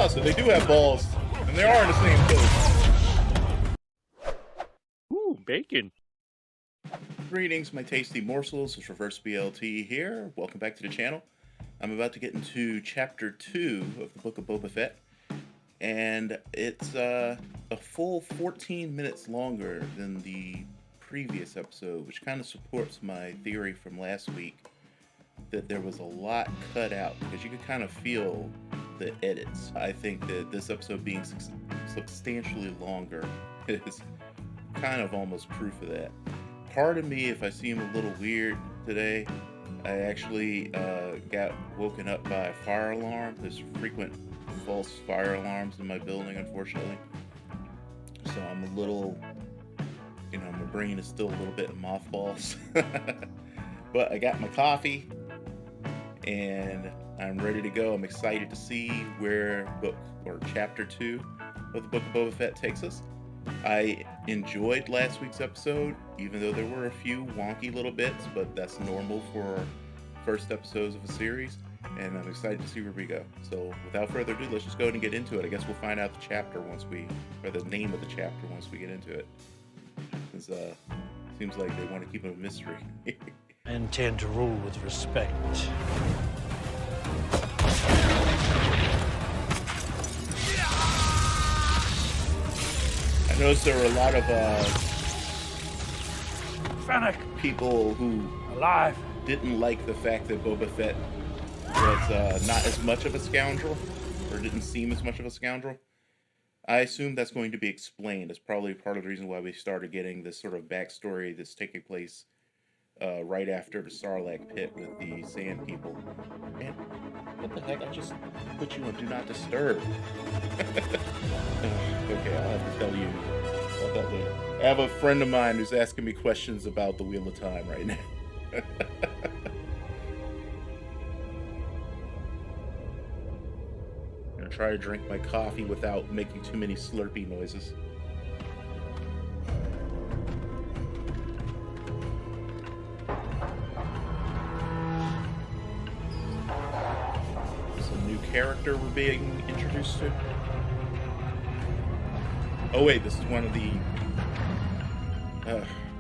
Oh, so they do have balls, and they are in the same place. Ooh, bacon. Greetings, my tasty morsels. It's Reverse BLT here. Welcome back to the channel. I'm about to get into Chapter 2 of the Book of Boba Fett, and it's a full 14 minutes longer than the previous episode, which kind of supports my theory from last week that there was a lot cut out, because you could kind of feel the edits. I think that this episode being substantially longer is kind of almost proof of that. Pardon me if I seem a little weird today. I actually got woken up by a fire alarm. There's frequent false fire alarms in my building, unfortunately. So I'm a little, my brain is still a little bit in mothballs. But I got my coffee and I'm ready to go. I'm excited to see where Chapter 2 of the Book of Boba Fett takes us. I enjoyed last week's episode, even though there were a few wonky little bits, but that's normal for first episodes of a series, and I'm excited to see where we go. So without further ado, let's just go ahead and get into it. I guess we'll find out the chapter or the name of the chapter once we get into it. Because seems like they want to keep it a mystery. I intend to rule with respect. I noticed there were a lot of Fennec, people who alive. didn't like the fact that Boba Fett was not as much of a scoundrel, or didn't seem as much of a scoundrel. I assume that's going to be explained. It's probably part of the reason why we started getting this sort of backstory that's taking place right after the Sarlacc pit with the Sand People. Man, what the heck? I just put you on Do Not Disturb. Okay, I'll have to tell you about that later. I have a friend of mine who's asking me questions about the Wheel of Time right now. I'm gonna try to drink my coffee without making too many slurpy noises. Character we're being introduced to. Oh wait, this is one of the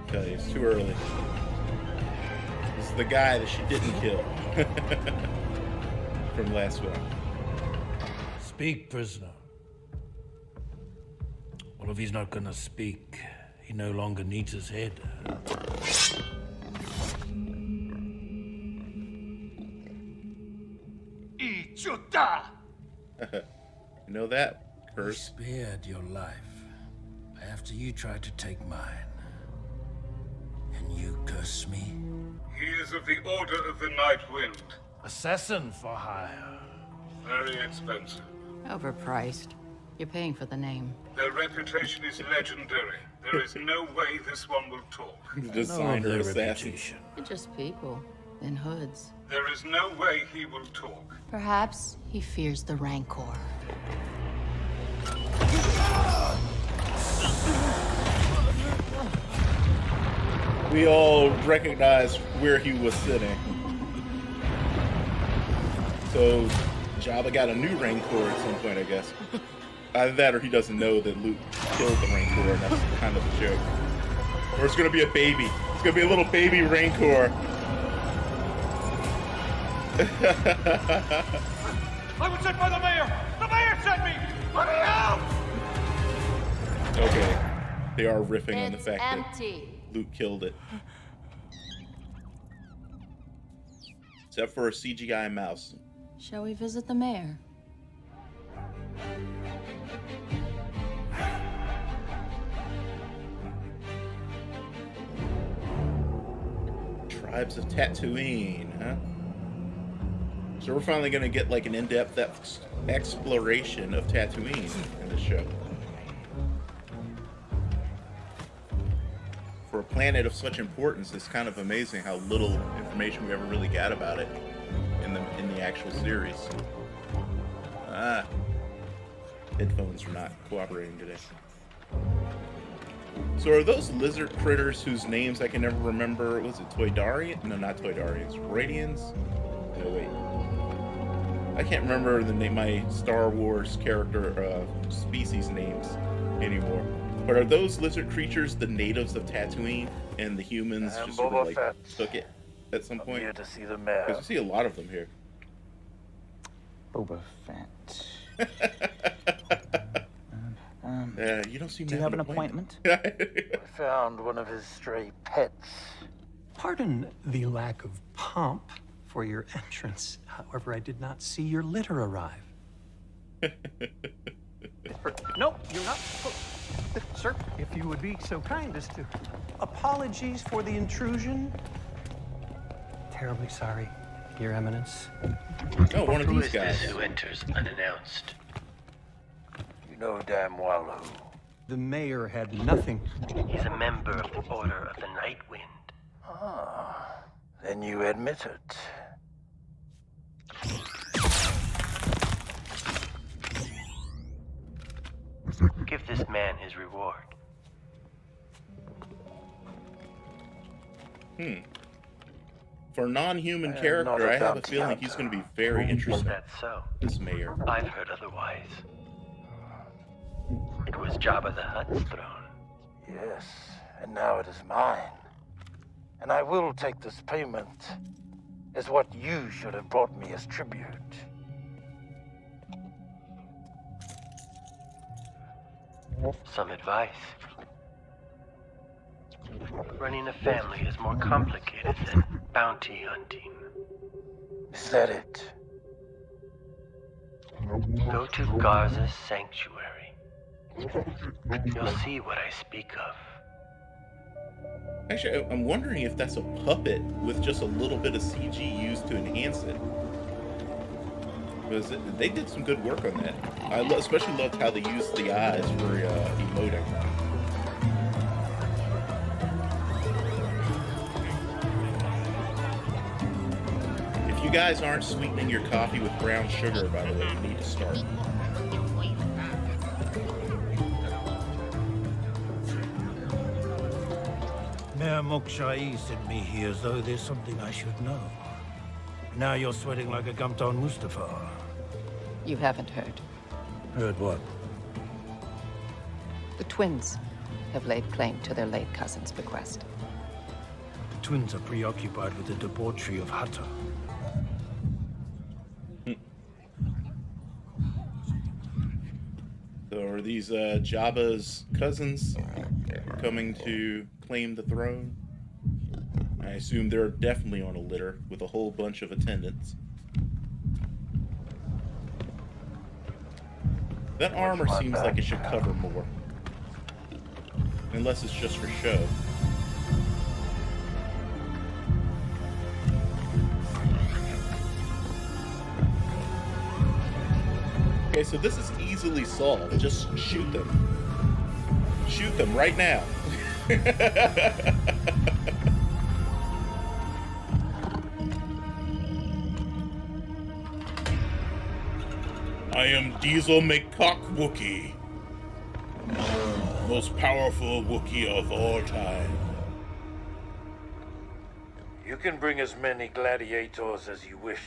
okay, it's too early. This is the guy that she didn't kill from last week. Speak, prisoner. Well, if he's not gonna speak, he no longer needs his head. Yoda! You know that, curse. He spared your life after you tried to take mine. And you curse me? He is of the Order of the Night Wind. Assassin for hire. Very expensive. Overpriced. You're paying for the name. Their reputation is legendary. There is no way this one will talk. Designer assassin. They're just people in hoods. There is no way he will talk. Perhaps he fears the Rancor. We all recognize where he was sitting. So Jabba got a new Rancor at some point, I guess. Either that or he doesn't know that Luke killed the Rancor, and that's kind of the joke. Or it's gonna be a baby. It's gonna be a little baby Rancor. I was sent by the mayor! The mayor sent me! Let me out! Okay. They are riffing on the fact empty. that Luke killed it. Except for a CGI mouse. Shall we visit the mayor? Tribes of Tatooine, huh? So we're finally going to get like an in-depth exploration of Tatooine in this show. For a planet of such importance, it's kind of amazing how little information we ever really got about it in the actual series. Headphones are not cooperating today. So are those lizard critters whose names I can never remember? Was it Toydarian? No, not Toydarians. Radians? No, wait. I can't remember the name, my Star Wars character species names anymore. But are those lizard creatures the natives of Tatooine, and the humans just sort of like took it at some point? Here to see the mayor. Because we see a lot of them here. Boba Fett. You don't seem Do to you have an appointment? I found one of his stray pets. Pardon the lack of pomp for your entrance. However, I did not see your litter arrive. No, you're not. Sir, if you would be so kind as to. Apologies for the intrusion. Terribly sorry, Your Eminence. Oh, one of Who these is guys. this who enters unannounced? You know damn well who. The mayor had nothing. He's a member of the Order of the Night Wind. Ah, then you admit it. Give this man his reward. For a non-human I am character, not a I have a bounty feeling hunter. he's going to be very Is interesting. that so? This mayor. I've heard otherwise. It was Jabba the Hutt's throne. Yes, and now it is mine. And I will take this payment as what you should have brought me as tribute. Some advice. Running a family is more complicated than bounty hunting. Is that it? Go to Garza's sanctuary. You'll see what I speak of. Actually, I'm wondering if that's a puppet with just a little bit of CG used to enhance it. Because they did some good work on that. I especially loved how they used the eyes for emoting. If you guys aren't sweetening your coffee with brown sugar, by the way, you need to start. Mayor Moksha'i sent me here as though there's something I should know. Now you're sweating like a Gumton Mustafa. You haven't heard. Heard what? The twins have laid claim to their late cousin's bequest. The twins are preoccupied with the debauchery of Hutta. So are these Jabba's cousins coming to claim the throne? I assume they're definitely on a litter with a whole bunch of attendants. That armor seems like it should cover more. Unless it's just for show. Okay, so this is easily solved. Just shoot them. Shoot them right now. I am Diesel McCock Wookiee. Most powerful Wookiee of all time. You can bring as many gladiators as you wish.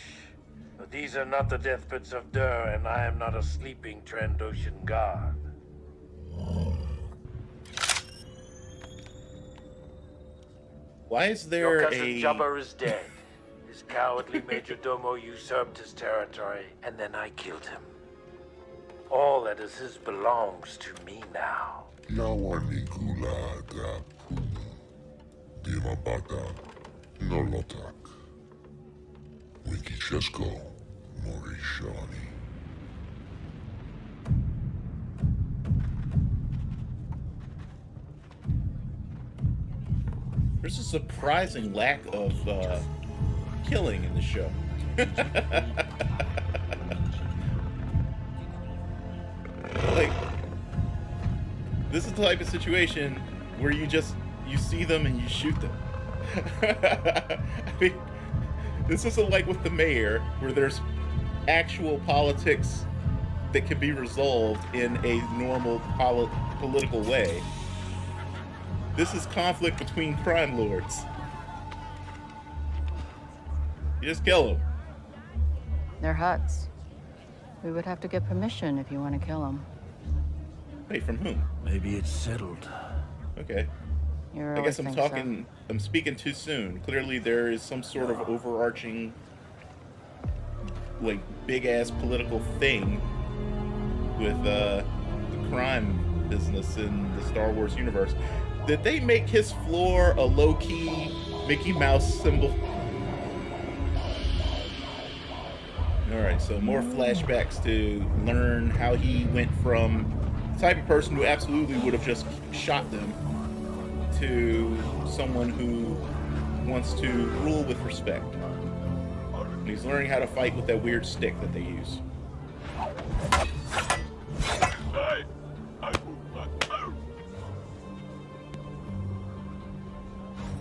But these are not the deathbeds of Dur, and I am not a sleeping Trandoshan god. Why is Your there cousin a... Jabba is dead. His cowardly majordomo usurped his territory, and then I killed him. All that is his belongs to me now. Yawanikula da Punu. Dimabata Nolotak. Wikichesko Morishani. There's a surprising lack of killing in the show. Like, this is the type of situation where you see them and you shoot them. I mean, this isn't like with the mayor, where there's actual politics that can be resolved in a normal political way. This is conflict between crime lords. You just kill them. They're Hutts. We would have to get permission if you want to kill him. Wait, from whom? Maybe it's settled. Okay. You I really guess I'm think talking. I'm speaking too soon. Clearly, there is some sort of overarching, like, big-ass political thing with the crime business in the Star Wars universe. Did they make his floor a low-key Mickey Mouse symbol? Alright, so more flashbacks to learn how he went from the type of person who absolutely would have just shot them to someone who wants to rule with respect. And he's learning how to fight with that weird stick that they use.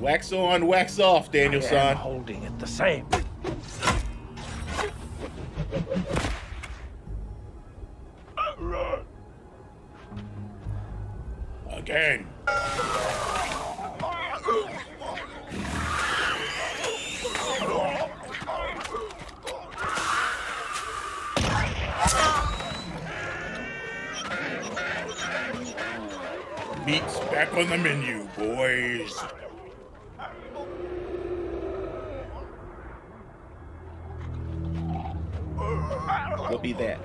Wax on, wax off, Daniel-san. Holding it the same. Again. Meat's back on the menu, boys. What be that?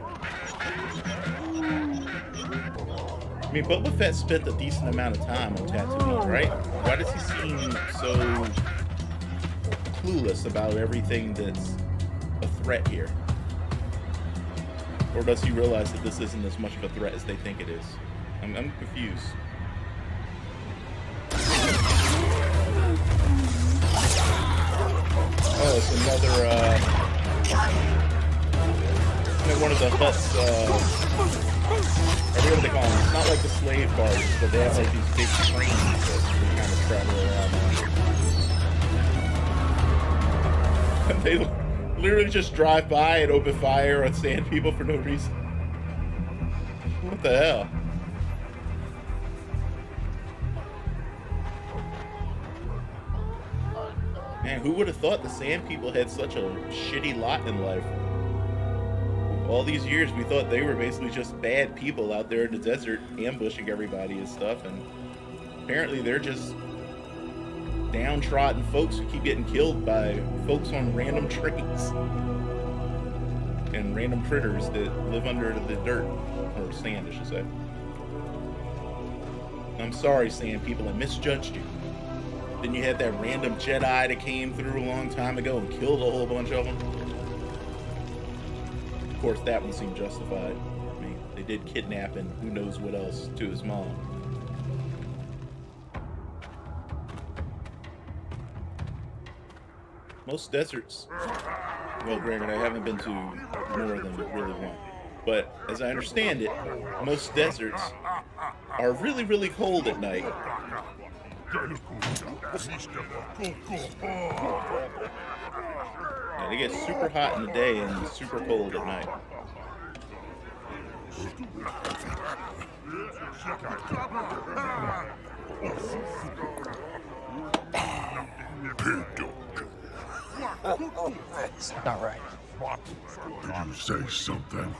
I mean, Boba Fett spent a decent amount of time on Tatooine, right? Why does he seem so clueless about everything that's a threat here? Or does he realize that this isn't as much of a threat as they think it is? I'm confused. Oh, it's another, one of the huts, I forget what they call them. It's not like the slave bars, but they have like these big trains that kind of travel around. They literally just drive by and open fire on sand people for no reason. What the hell? Man, who would have thought the sand people had such a shitty lot in life? All these years, we thought they were basically just bad people out there in the desert ambushing everybody and stuff, and apparently they're just downtrodden folks who keep getting killed by folks on random trains and random critters that live under the dirt, or sand, I should say. I'm sorry, sand people, I misjudged you. Then you had that random Jedi that came through a long time ago and killed a whole bunch of them. Of course, that one seemed justified. I mean, they did kidnap and who knows what else to his mom. Most deserts, well, granted, I haven't been to more than really one, but as I understand it, most deserts are really, really cold at night. Yeah, they get super hot in the day and super cold at night. It's not right. Did you say something?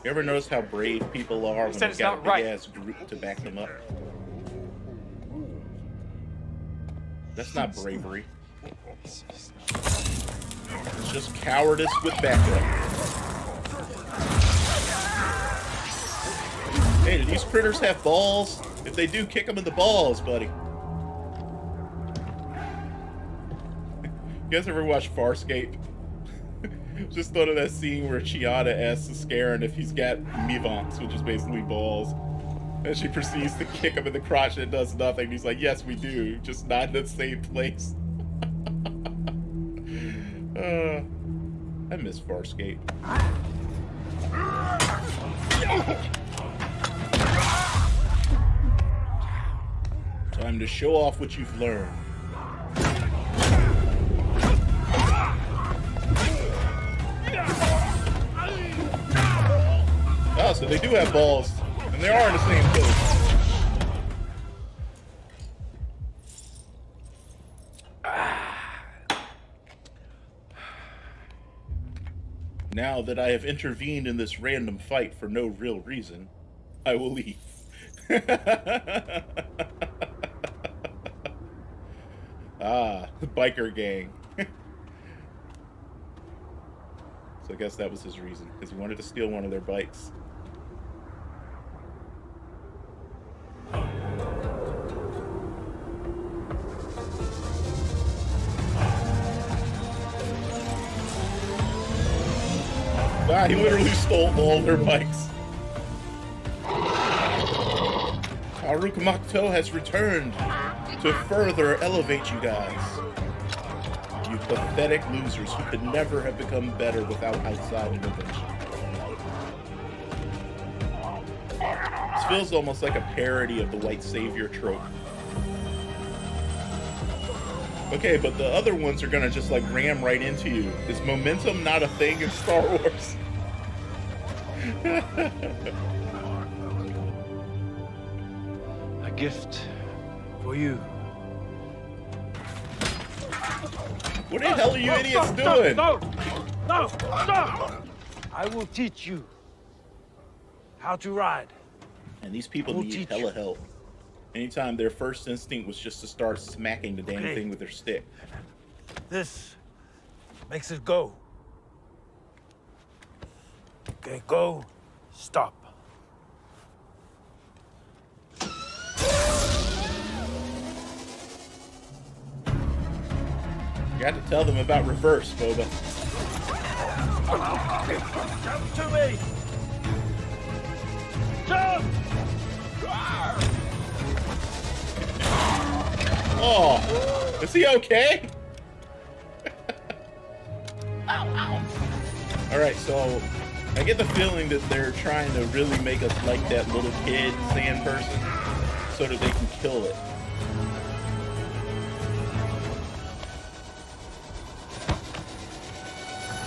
You ever notice how brave people are when they've got a big-ass group to back them up? That's not bravery. It's just cowardice with backup. Hey, do these critters have balls? If they do, kick them in the balls, buddy. You guys ever watch Farscape? Just thought of that scene where Chiata asks Scarron if he's got mivants, which is basically balls. And she proceeds to kick him in the crotch and it does nothing. He's like, yes, we do, just not in the same place. I miss Farscape. Time to show off what you've learned. Oh, so they do have balls, and they are in the same place. Now that I have intervened in this random fight for no real reason, I will leave. Ah, the biker gang. So I guess that was his reason, because he wanted to steal one of their bikes. Ah, he literally stole all their bikes. Haruka has returned to further elevate you guys. You pathetic losers who could never have become better without outside intervention. This feels almost like a parody of the white savior trope. Okay, but the other ones are gonna just like ram right into you. Is momentum not a thing in Star Wars? A gift for you. What the hell are you idiots doing? No! No! Stop! I will teach you how to ride. And these people need hella help. Anytime their first instinct was just to start smacking the damn thing with their stick. This makes it go. Okay, go. Stop. You got to tell them about reverse, Boba. Jump to me! Jump! Oh, is he okay? Alright, so I get the feeling that they're trying to really make us like that little kid sand person so that they can kill it.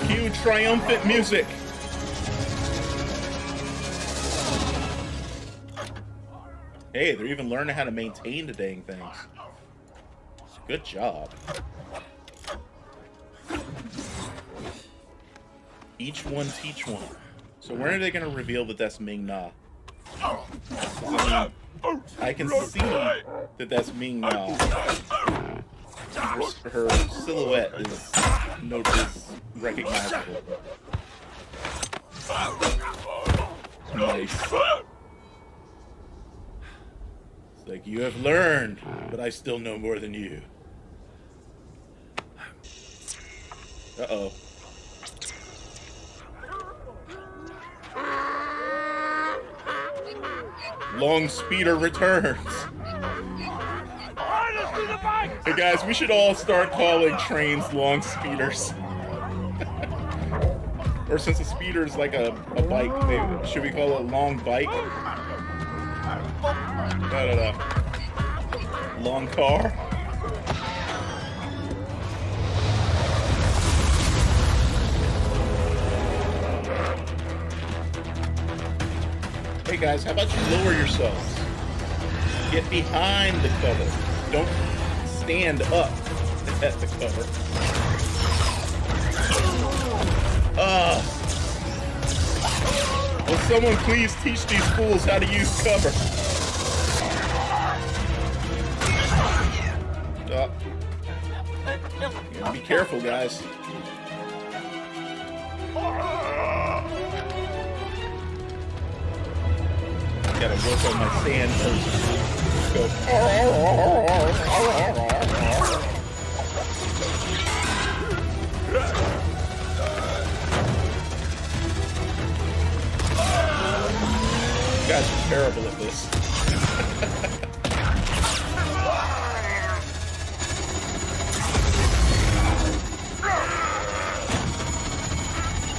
Cue triumphant music. Hey, they're even learning how to maintain the dang things. Good job. Each one teach one. So when are they going to reveal that that's Ming-Na? I can see that that's Ming-Na. Her silhouette is recognizable. Nice. It's like, you have learned, but I still know more than you. Uh-oh. Long Speeder returns. Hey guys, we should all start calling trains long speeders. Or since a speeder is like a bike, maybe, should we call it long bike? No. Long car? Hey guys, how about you lower yourselves? Get behind the cover. Don't stand up at the cover. Will someone please teach these fools how to use cover? You gotta be careful, guys. Gotta work on my sand person. Go. You guys are terrible at this.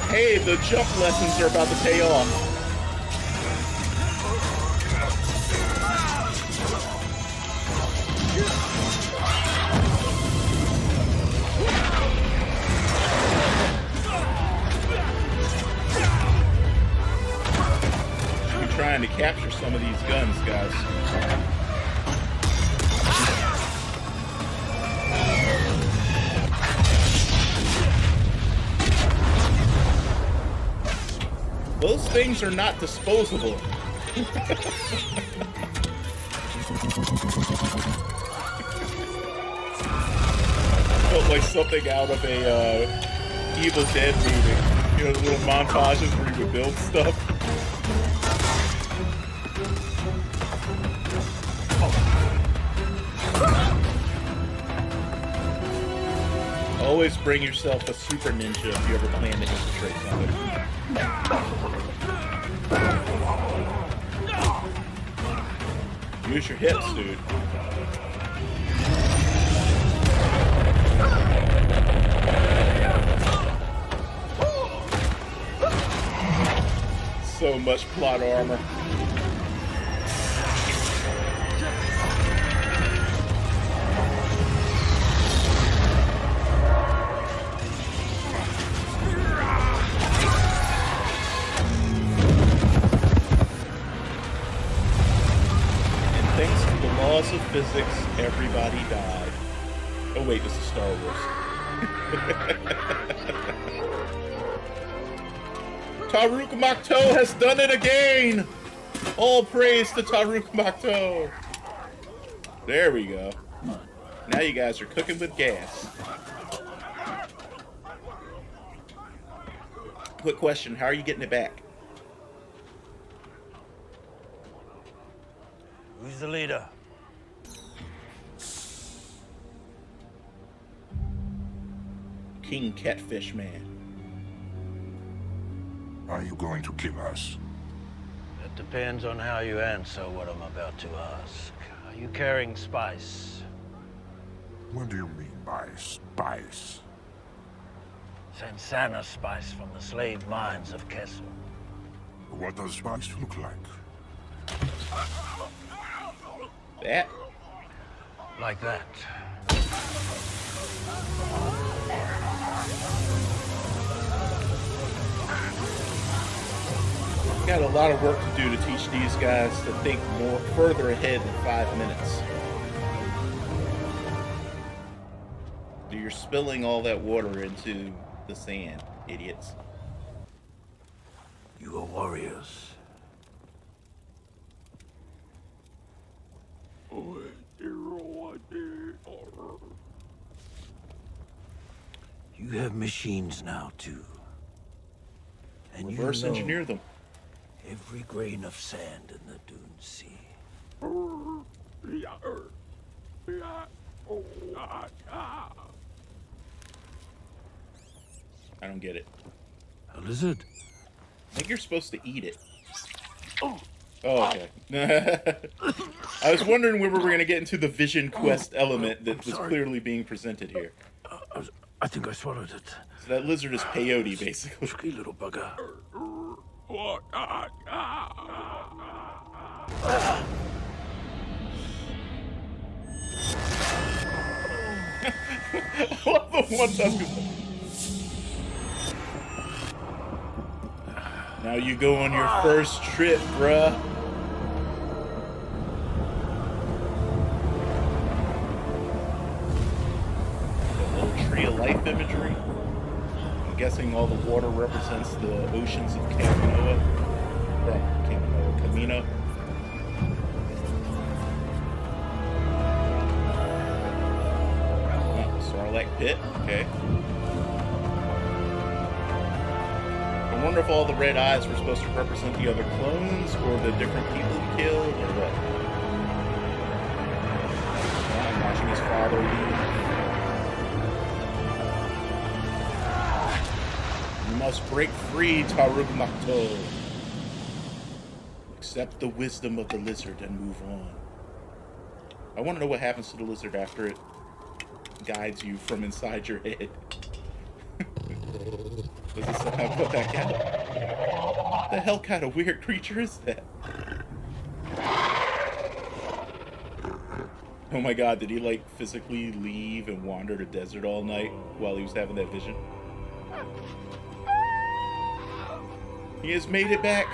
Hey, the jump lessons are about to pay off. Trying to capture some of these guns, guys. Those things are not disposable. Felt like something out of a Evil Dead movie. You know, the little montages where you would build stuff. Always bring yourself a super ninja if you ever plan to infiltrate something. Use your hips, dude. So much plot armor. Of physics, everybody died. Oh wait, this is Star Wars. Taruk Makto has done it again! All praise to Taruk Makto. There we go. Now you guys are cooking with gas. Quick question, how are you getting it back? Who's the leader? King Catfish Man. Are you going to kill us? It depends on how you answer what I'm about to ask. Are you carrying spice? What do you mean by spice? Sansana spice from the slave mines of Kessel. What does spice look like? That? Like that. Got a lot of work to do to teach these guys to think more further ahead than 5 minutes. You're spilling all that water into the sand, idiots. You are warriors. You have machines now, too. And reverse engineer them. Every grain of sand in the Dune Sea. I don't get it. A lizard? I think you're supposed to eat it. Oh, okay. I was wondering when we were going to get into the vision quest element that was clearly being presented here. I think I swallowed it. So that lizard is peyote, basically. Tricky little bugger. I love the one time. Now you go on your first trip, bruh. That little tree of life imagery. I'm guessing all the water represents the oceans of Camino. Sarlacc pit, okay. I wonder if all the red eyes were supposed to represent the other clones, or the different people he killed, or what? I'm watching his father leave. You must break free, Taruk Makto. Accept the wisdom of the lizard and move on. I want to know what happens to the lizard after it guides you from inside your head. Does it somehow go back out? What the hell kind of weird creature is that? Oh my god, did he like physically leave and wander the desert all night while he was having that vision? He has made it back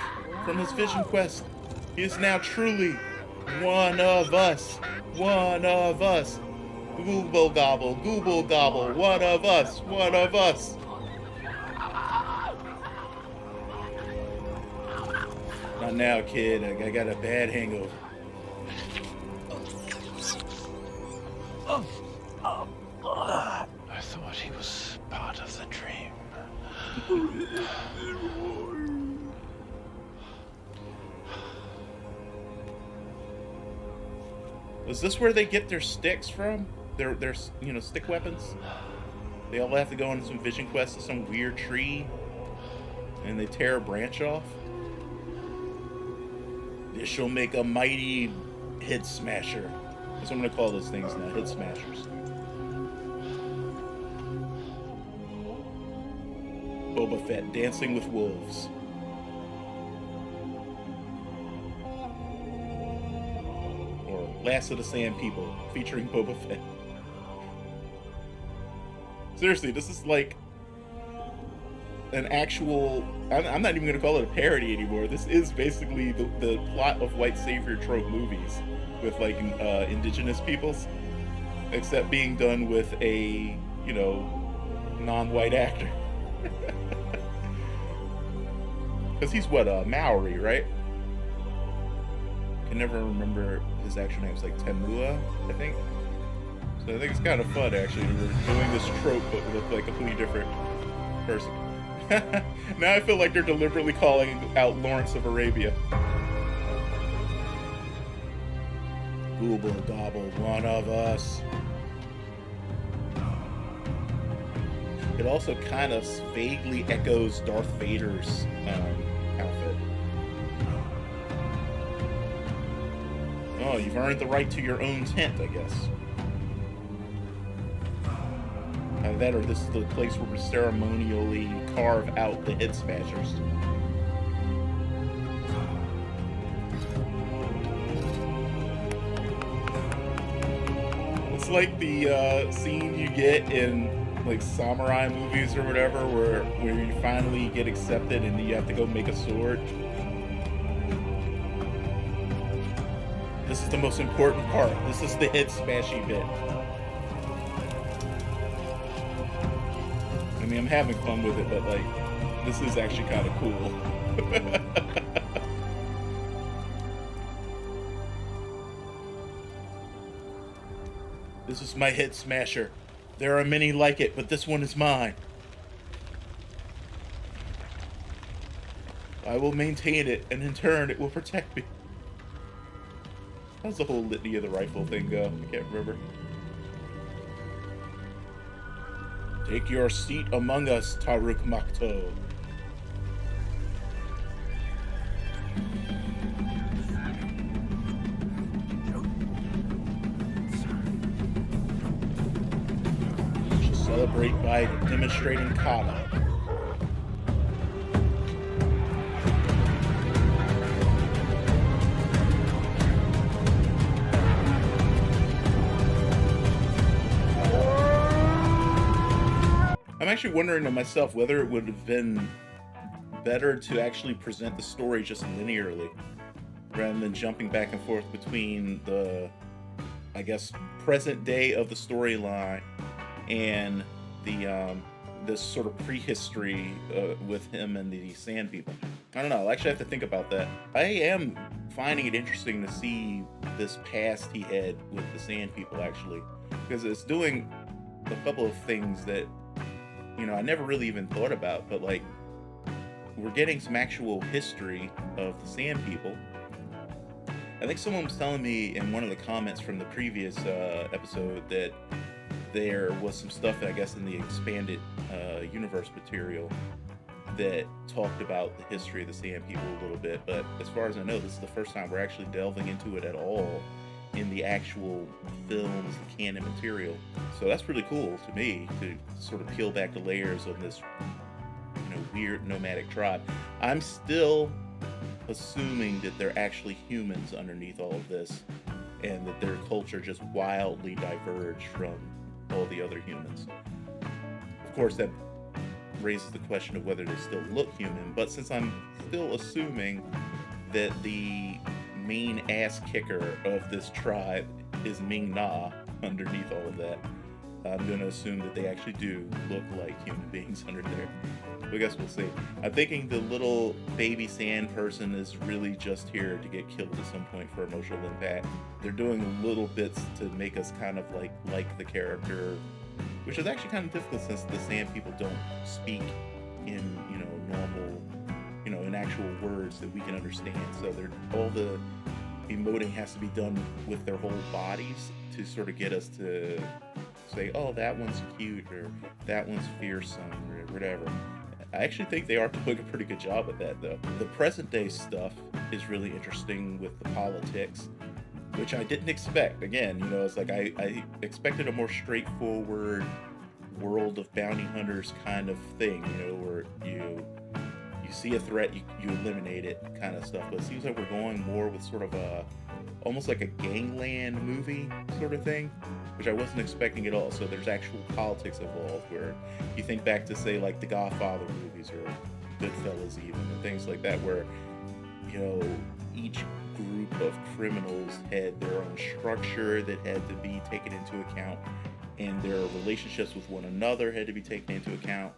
from his vision quest. He is now truly one of us. One of us. Gooble gobble, one of us, one of us. Not now, kid. I got a bad hangover. I thought he was part of the dream. Is this where they get their sticks from? Their stick weapons? They all have to go on some vision quest to some weird tree, and they tear a branch off. This shall make a mighty head smasher. That's what I'm gonna call those things now, head smashers. Boba Fett dancing with wolves. Or Last of the Sand People featuring Boba Fett. Seriously, this is like an actual... I'm not even going to call it a parody anymore. This is basically the plot of white savior trope movies with, like, indigenous peoples. Except being done with a, non-white actor. Because he's what, Maori, right? I can never remember his actual name. It's like Temua, I think. So I think it's kind of fun, actually. We're doing this trope, but with like a completely different person. Now I feel like they're deliberately calling out Lawrence of Arabia. Gooble gobble, one of us. It also kind of vaguely echoes Darth Vader's outfit. Oh, you've earned the right to your own tent, I guess. That or this is the place where we ceremonially carve out the head smashers. It's like the scene you get in like samurai movies or whatever, where you finally get accepted and you have to go make a sword. This is the most important part. This is the head smashy bit. I mean, I'm having fun with it, but like, this is actually kind of cool. This is my head smasher. There are many like it, but this one is mine. I will maintain it, and in turn, it will protect me. How's the whole litany of the rifle thing go? I can't remember. Take your seat among us, Taruk Makto. We shall celebrate by demonstrating kata. I'm actually wondering to myself whether it would have been better to actually present the story just linearly rather than jumping back and forth between the, I guess, present day of the storyline and the this sort of prehistory with him and the Sand People. I don't know. I'll actually have to think about that. I am finding it interesting to see this past he had with the Sand People, actually, because it's doing a couple of things that, I never really even thought about, but like, we're getting some actual history of the Sand People. I think someone was telling me in one of the comments from the previous episode that there was some stuff, I guess, in the expanded universe material that talked about the history of the Sand People a little bit, but as far as I know, this is the first time we're actually delving into it at all in the actual films, the canon material. So that's really cool to me, to sort of peel back the layers of this, weird nomadic tribe. I'm still assuming that they're actually humans underneath all of this, and that their culture just wildly diverged from all the other humans. Of course, that raises the question of whether they still look human, but since I'm still assuming that the main ass kicker of this tribe is Ming-Na underneath all of that, I'm going to assume that they actually do look like human beings under there. I guess we'll see. I'm thinking the little baby sand person is really just here to get killed at some point for emotional impact. They're doing little bits to make us kind of like the character, which is actually kind of difficult since the sand people don't speak in, you know, normal, you know, in actual words that we can understand. So they're all the emoting has to be done with their whole bodies to sort of get us to say, oh, that one's cute, or that one's fearsome, or whatever. I actually think they are doing a pretty good job at that, though. The present day stuff is really interesting with the politics, which I didn't expect. Again, you know, it's like I expected a more straightforward world of bounty hunters kind of thing, you know, where you see a threat, you eliminate it kind of stuff. But it seems like we're going more with sort of almost like a gangland movie sort of thing, which I wasn't expecting at all. So there's actual politics involved, where you think back to, say, like the Godfather movies or Goodfellas even, and things like that, where, you know, each group of criminals had their own structure that had to be taken into account, and their relationships with one another had to be taken into account.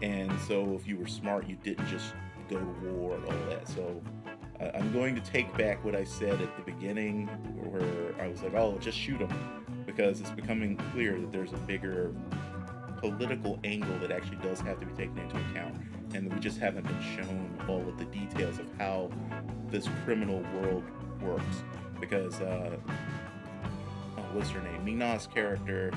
And so if you were smart, you didn't just go to war and all that. So I'm going to take back what I said at the beginning, where I was like, oh, just shoot them, because it's becoming clear that there's a bigger political angle that actually does have to be taken into account, and we just haven't been shown all of the details of how this criminal world works. Because what's her name? Ming-Na's character,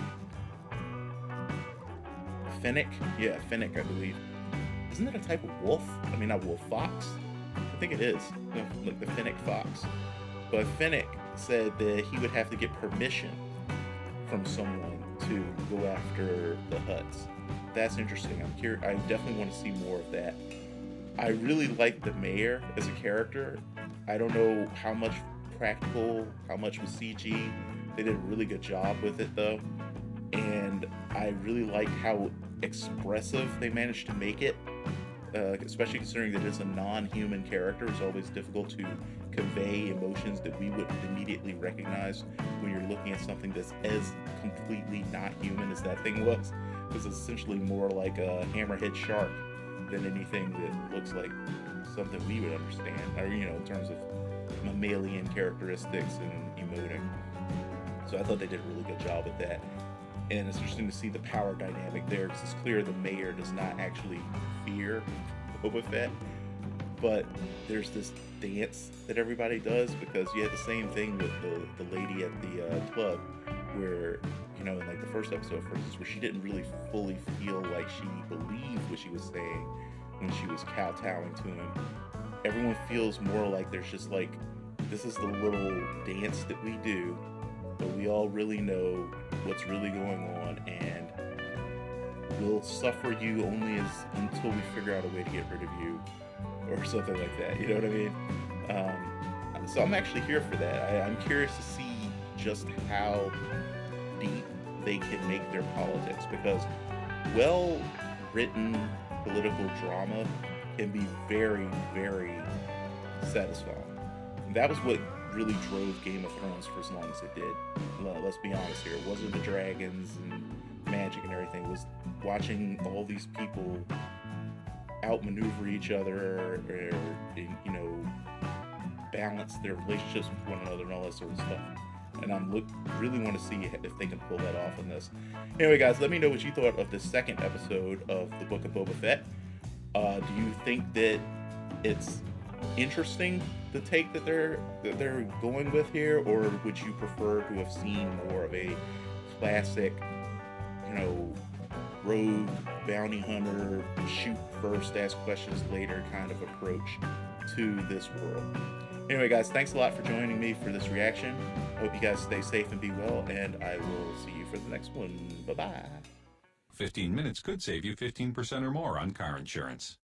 Fennec? Yeah, Fennec, I believe. Isn't it a type of wolf? I mean, not wolf, fox? I think it is. No, like the Fennec fox. But Fennec said that he would have to get permission from someone to go after the Hutts. That's interesting. I'm curious. I definitely want to see more of that. I really like the mayor as a character. I don't know how much practical, how much was CG. They did a really good job with it, though. And I really like how expressive they managed to make it, especially considering that it's a non-human character. It's always difficult to convey emotions that we would immediately recognize when you're looking at something that's as completely not human as that thing was, because it's essentially more like a hammerhead shark than anything that looks like something we would understand, or, you know, in terms of mammalian characteristics and emoting. So I thought they did a really good job with that. And it's interesting to see the power dynamic there, because it's clear the mayor does not actually fear Boba Fett, but there's this dance that everybody does, because you had the same thing with the lady at the club, where, you know, in like the first episode, for instance, where she didn't really fully feel like she believed what she was saying when she was kowtowing to him. Everyone feels more like there's just like, this is the little dance that we do, but we all really know what's really going on, and we'll suffer you only until we figure out a way to get rid of you, or something like that. You know what I mean? So I'm actually here for that. I'm curious to see just how deep they can make their politics, because well-written political drama can be very, very satisfying. And that was what really drove Game of Thrones for as long as it did. Let's be honest here. It wasn't the dragons and magic and everything. It was watching all these people outmaneuver each other, or, you know, balance their relationships with one another and all that sort of stuff. And I'm really want to see if they can pull that off in this. Anyway, guys, let me know what you thought of the second episode of the Book of Boba Fett. Do you think that it's interesting, the take that they're going with here, or would you prefer to have seen more of a classic, you know, rogue bounty hunter, shoot first, ask questions later kind of approach to this world? Anyway, guys, thanks a lot for joining me for this reaction. Hope you guys stay safe and be well, and I will see you for the next one. Bye-bye. 15 minutes could save you 15% or more on car insurance.